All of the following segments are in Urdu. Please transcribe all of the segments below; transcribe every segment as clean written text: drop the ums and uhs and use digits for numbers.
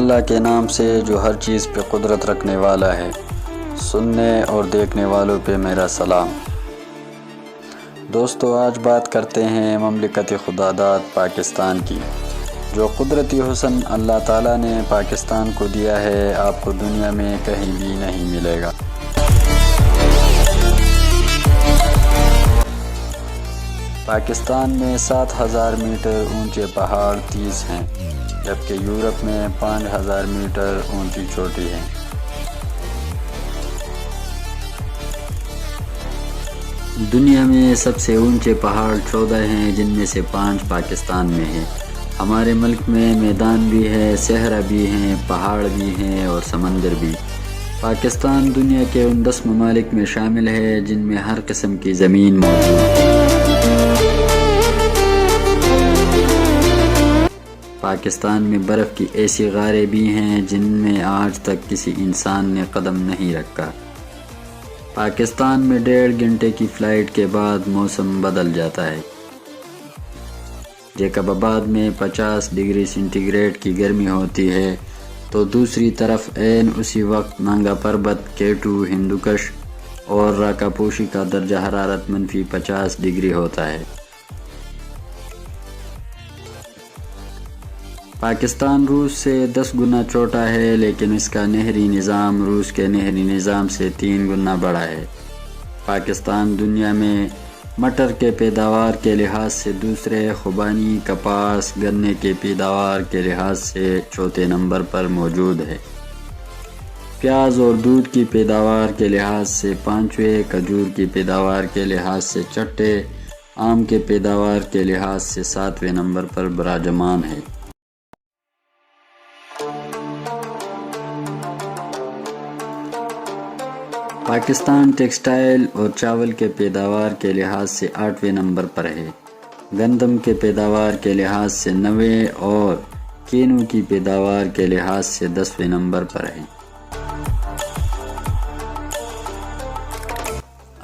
اللہ کے نام سے جو ہر چیز پہ قدرت رکھنے والا ہے۔ سننے اور دیکھنے والوں پہ میرا سلام۔ دوستو، آج بات کرتے ہیں مملکت خداداد پاکستان کی۔ جو قدرتی حسن اللہ تعالیٰ نے پاکستان کو دیا ہے، آپ کو دنیا میں کہیں بھی نہیں ملے گا۔ پاکستان میں 7000 میٹر اونچے پہاڑ 30 ہیں، جبکہ یورپ میں 5000 میٹر اونچی چوٹی ہے۔ دنیا میں سب سے اونچے پہاڑ 14 ہیں، جن میں سے 5 پاکستان میں ہیں۔ ہمارے ملک میں میدان بھی ہے، صحرا بھی ہیں، پہاڑ بھی ہیں اور سمندر بھی۔ پاکستان دنیا کے ان 10 ممالک میں شامل ہے جن میں ہر قسم کی زمین موجود ہے۔ پاکستان میں برف کی ایسی غاریں بھی ہیں جن میں آج تک کسی انسان نے قدم نہیں رکھا۔ پاکستان میں 1.5 گھنٹے کی فلائٹ کے بعد موسم بدل جاتا ہے۔ جیکب آباد میں 50 ڈگری سینٹی گریڈ کی گرمی ہوتی ہے، تو دوسری طرف عین اسی وقت ننگا پربت، کیٹو، ہندوکش اور راکا پوشی کا درجہ حرارت -50 ڈگری ہوتا ہے۔ پاکستان روس سے 10 گنا چھوٹا ہے، لیکن اس کا نہری نظام روس کے نہری نظام سے 3 گنا بڑا ہے۔ پاکستان دنیا میں مٹر کے پیداوار کے لحاظ سے دوسرے، خوبانی، کپاس، گنے کے پیداوار کے لحاظ سے چوتھے نمبر پر موجود ہے۔ پیاز اور دودھ کی پیداوار کے لحاظ سے 5ویں، کھجور کی پیداوار کے لحاظ سے 6، آم کے پیداوار کے لحاظ سے 7ویں نمبر پر براجمان ہے۔ پاکستان ٹیکسٹائل اور چاول کے پیداوار کے لحاظ سے 8ویں نمبر پر ہے، گندم کے پیداوار کے لحاظ سے 9ویں اور کینو کی پیداوار کے لحاظ سے 10ویں نمبر پر ہے۔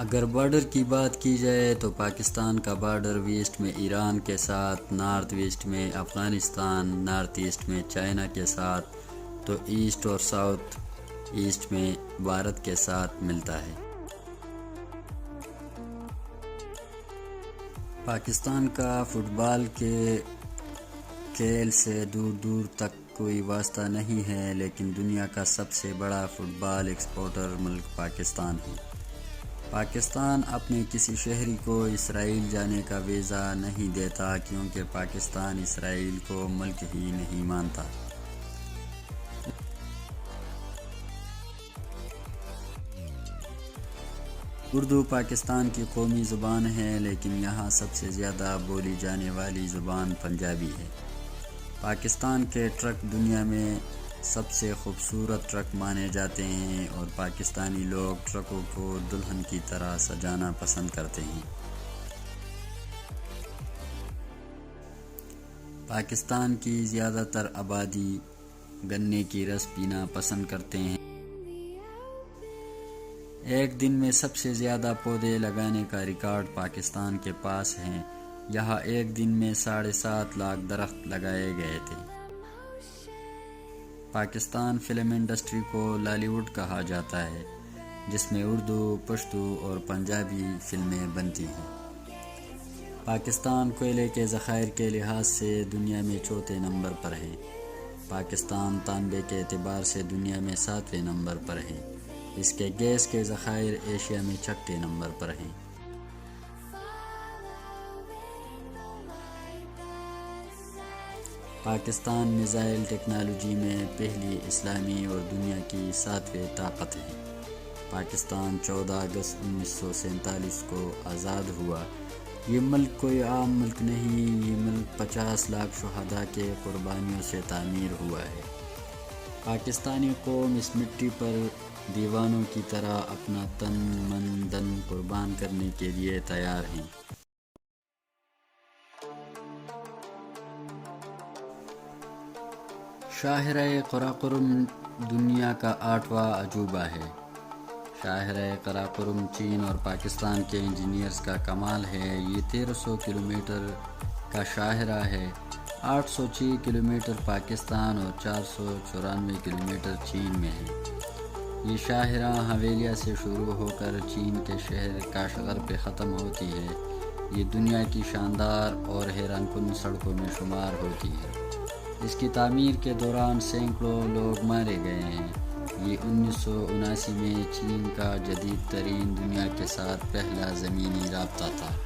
اگر بارڈر کی بات کی جائے تو پاکستان کا بارڈر ویسٹ میں ایران کے ساتھ، نارتھ ویسٹ میں افغانستان، نارتھ ایسٹ میں چائنا کے ساتھ، تو ایسٹ اور ساؤتھ ایسٹ میں بھارت کے ساتھ ملتا ہے۔ پاکستان کا فٹ بال کے کھیل سے دور دور تک کوئی واسطہ نہیں ہے، لیکن دنیا کا سب سے بڑا فٹ بال ایکسپورٹر ملک پاکستان ہے۔ پاکستان اپنے کسی شہری کو اسرائیل جانے کا ویزا نہیں دیتا، کیونکہ پاکستان اسرائیل کو ملک ہی نہیں مانتا۔ اردو پاکستان کی قومی زبان ہے، لیکن یہاں سب سے زیادہ بولی جانے والی زبان پنجابی ہے۔ پاکستان کے ٹرک دنیا میں سب سے خوبصورت ٹرک مانے جاتے ہیں، اور پاکستانی لوگ ٹرکوں کو دلہن کی طرح سجانا پسند کرتے ہیں۔ پاکستان کی زیادہ تر آبادی گنے کی رس پینا پسند کرتے ہیں۔ ایک دن میں سب سے زیادہ پودے لگانے کا ریکارڈ پاکستان کے پاس ہے۔ یہاں ایک دن میں 7.5 لاکھ درخت لگائے گئے تھے۔ پاکستان فلم انڈسٹری کو لالی ووڈ کہا جاتا ہے، جس میں اردو، پشتو اور پنجابی فلمیں بنتی ہیں۔ پاکستان کوئلے کے ذخائر کے لحاظ سے دنیا میں چوتھے نمبر پر ہے۔ پاکستان تانبے کے اعتبار سے دنیا میں 7ویں نمبر پر ہے۔ اس کے گیس کے ذخائر ایشیا میں 6 نمبر پر ہیں۔ پاکستان میزائل ٹیکنالوجی میں پہلی اسلامی اور دنیا کی 7ویں طاقت ہے۔ پاکستان 14 اگست 1947 کو آزاد ہوا۔ یہ ملک کوئی عام ملک نہیں، یہ ملک 50 لاکھ شہداء کے قربانیوں سے تعمیر ہوا ہے۔ پاکستانی قوم اس مٹی پر دیوانوں کی طرح اپنا تن، من، دن قربان کرنے کے لیے تیار ہیں۔ شاہراہ قراقرم دنیا کا 8واں عجوبہ ہے۔ شاہراہ قراقرم چین اور پاکستان کے انجینئرز کا کمال ہے۔ یہ 1300 کلومیٹر کا شاہراہ ہے 806 کلومیٹر پاکستان اور 494 کلومیٹر چین میں ہے۔ یہ شاہراہ حویلیہ سے شروع ہو کر چین کے شہر کاشغر پہ ختم ہوتی ہے۔ یہ دنیا کی شاندار اور حیران کن سڑکوں میں شمار ہوتی ہے۔ اس کی تعمیر کے دوران سینکڑوں لوگ مارے گئے ہیں۔ یہ 1979 میں چین کا جدید ترین دنیا کے ساتھ پہلا زمینی رابطہ تھا۔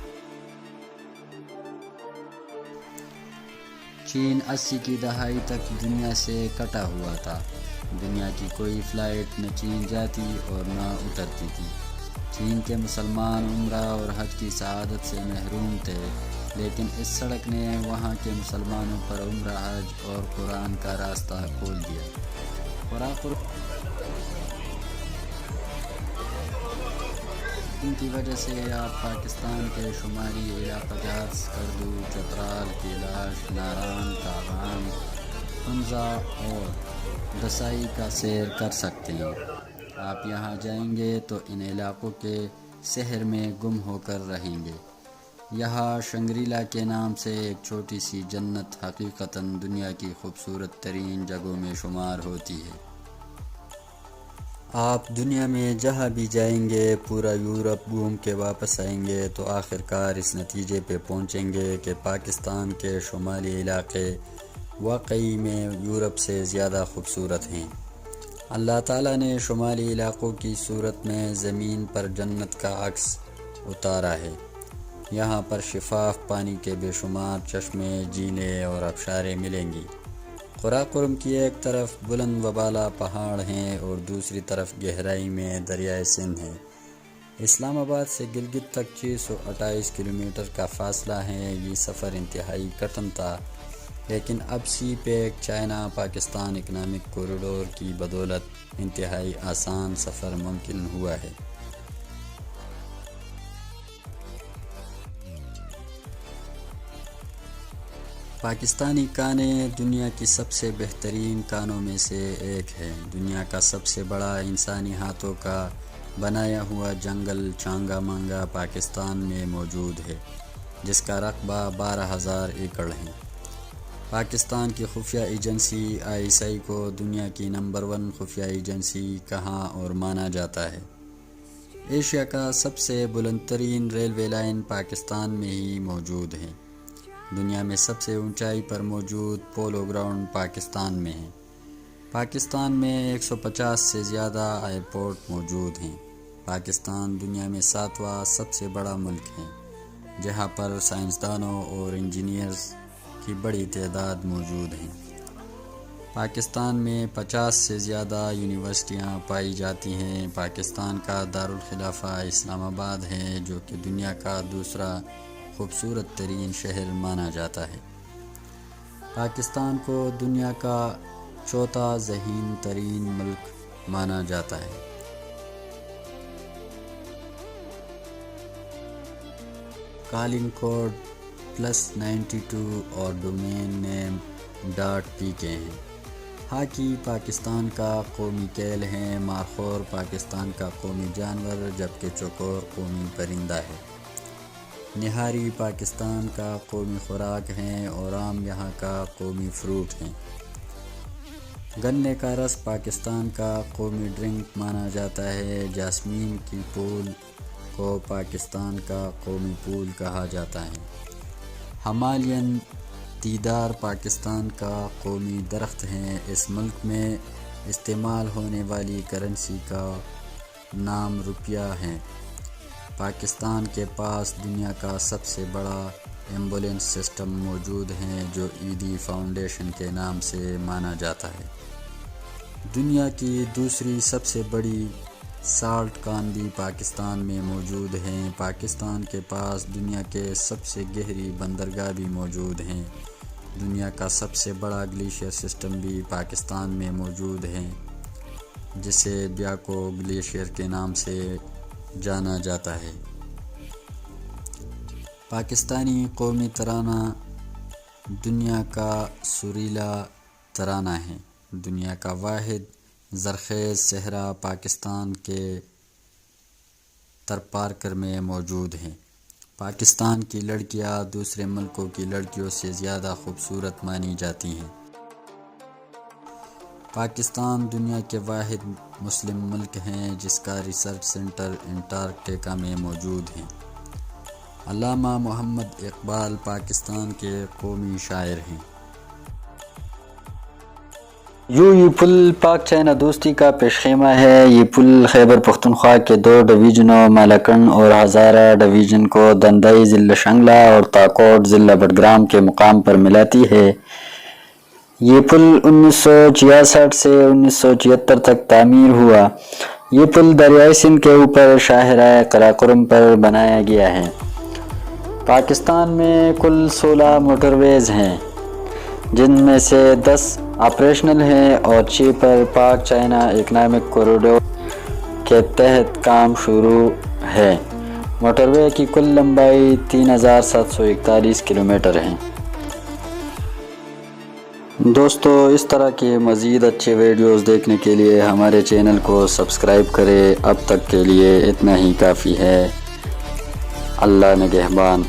چین 80 کی دہائی تک دنیا سے کٹا ہوا تھا۔ دنیا کی کوئی فلائٹ نہ چین جاتی اور نہ اترتی تھی۔ چین کے مسلمان عمرہ اور حج کی سعادت سے محروم تھے، لیکن اس سڑک نے وہاں کے مسلمانوں پر عمرہ، حج اور قرآن کا راستہ کھول دیا۔ ان کی وجہ سے آپ پاکستان کے شمالی علاقہ جات سکردو، چترال، کیلاش، ناران، کاغان، حمزہ اور دسائی کا سیر کر سکتے ہیں۔ آپ یہاں جائیں گے تو ان علاقوں کے سحر میں گم ہو کر رہیں گے۔ یہاں شنگریلا کے نام سے ایک چھوٹی سی جنت حقیقتاً دنیا کی خوبصورت ترین جگہوں میں شمار ہوتی ہے۔ آپ دنیا میں جہاں بھی جائیں گے، پورا یورپ گھوم کے واپس آئیں گے تو آخر کار اس نتیجے پہ پہنچیں گے کہ پاکستان کے شمالی علاقے واقعی میں یورپ سے زیادہ خوبصورت ہیں۔ اللہ تعالیٰ نے شمالی علاقوں کی صورت میں زمین پر جنت کا عکس اتارا ہے۔ یہاں پر شفاف پانی کے بے شمار چشمے، جھیلیں اور آبشاریں ملیں گی۔ قراقرم کی ایک طرف بلند و بالا پہاڑ ہیں اور دوسری طرف گہرائی میں دریائے سندھ ہے۔ اسلام آباد سے گلگت تک 628 کلومیٹر کا فاصلہ ہے۔ یہ سفر انتہائی کٹھن تھا، لیکن اب CPEC China Pakistan economic corridor کی بدولت انتہائی آسان سفر ممکن ہوا ہے۔ پاکستانی کانیں دنیا کی سب سے بہترین کانوں میں سے ایک ہے۔ دنیا کا سب سے بڑا انسانی ہاتھوں کا بنایا ہوا جنگل چانگا مانگا پاکستان میں موجود ہے، جس کا رقبہ 12,000 ایکڑ ہے۔ پاکستان کی خفیہ ایجنسی ISI کو دنیا کی نمبر 1 خفیہ ایجنسی کہا اور مانا جاتا ہے۔ ایشیا کا سب سے بلند ترین ریلوے لائن پاکستان میں ہی موجود ہے۔ دنیا میں سب سے اونچائی پر موجود پولو گراؤنڈ پاکستان میں ہے۔ پاکستان میں 150 سے زیادہ ایئرپورٹ موجود ہیں۔ پاکستان دنیا میں 7واں سب سے بڑا ملک ہے، جہاں پر سائنسدانوں اور انجینئرز کی بڑی تعداد موجود ہیں۔ پاکستان میں 50 سے زیادہ یونیورسٹیاں پائی جاتی ہیں۔ پاکستان کا دارالخلافہ اسلام آباد ہے، جو کہ دنیا کا دوسرا خوبصورت ترین شہر مانا جاتا ہے۔ پاکستان کو دنیا کا چوتھا ذہین ترین ملک مانا جاتا ہے۔ کالنگ کوڈ +92 اور ڈومین نیم .pk ہیں۔ ہاکی پاکستان کا قومی کھیل ہے۔ مارخور پاکستان کا قومی جانور، جبکہ چوکور قومی پرندہ ہے۔ نہاری پاکستان کا قومی خوراک ہے اور آم یہاں کا قومی فروٹ ہے۔ گنے کا رس پاکستان کا قومی ڈرنک مانا جاتا ہے۔ جاسمین کی پھول کو پاکستان کا قومی پھول کہا جاتا ہے۔ ہمالین دیودار پاکستان کا قومی درخت ہے۔ اس ملک میں استعمال ہونے والی کرنسی کا نام روپیہ ہے۔ پاکستان کے پاس دنیا کا سب سے بڑا ایمبولینس سسٹم موجود ہے، جو ایدی فاؤنڈیشن کے نام سے مانا جاتا ہے۔ دنیا کی دوسری سب سے بڑی سالٹ کان بھی پاکستان میں موجود ہیں۔ پاکستان کے پاس دنیا کے سب سے گہری بندرگاہ بھی موجود ہیں۔ دنیا کا سب سے بڑا گلیشیئر سسٹم بھی پاکستان میں موجود ہے، جسے بیاکو گلیشیئر کے نام سے جانا جاتا ہے۔ پاکستانی قومی ترانہ دنیا کا سریلا ترانہ ہے۔ دنیا کا واحد زرخیز صحرا پاکستان کے ترپارکر میں موجود ہے۔ پاکستان کی لڑکیاں دوسرے ملکوں کی لڑکیوں سے زیادہ خوبصورت مانی جاتی ہیں۔ پاکستان دنیا کے واحد مسلم ملک ہیں جس کا ریسرچ سینٹر انٹارکٹیکا میں موجود ہے۔ علامہ محمد اقبال پاکستان کے قومی شاعر ہیں۔ یہ پل پاک چائنا دوستی کا پیش خیمہ ہے۔ یہ پل خیبر پختونخوا کے 2 ڈویژنوں مالاکنڈ اور ہزارہ ڈویژن کو دندئی ضلع شنگلہ اور تاکوٹ ضلع بٹگرام کے مقام پر ملاتی ہے۔ یہ پل 1966 سے 1976 تک تعمیر ہوا۔ یہ پل دریائے سندھ کے اوپر شاہراہ قراقرم پر بنایا گیا ہے۔ پاکستان میں کل 16 موٹر ویز ہیں جن میں سے 10 آپریشنل ہیں اور 6 پر پاک چائنا اکنامک کوریڈور کے تحت کام شروع ہے۔ موٹر وے کی کل لمبائی 3741 کلومیٹر ہے۔ دوستو، اس طرح کے مزید اچھے ویڈیوز دیکھنے کے لیے ہمارے چینل کو سبسکرائب کریں۔ اب تک کے لیے اتنا ہی کافی ہے۔ اللہ نگہبان۔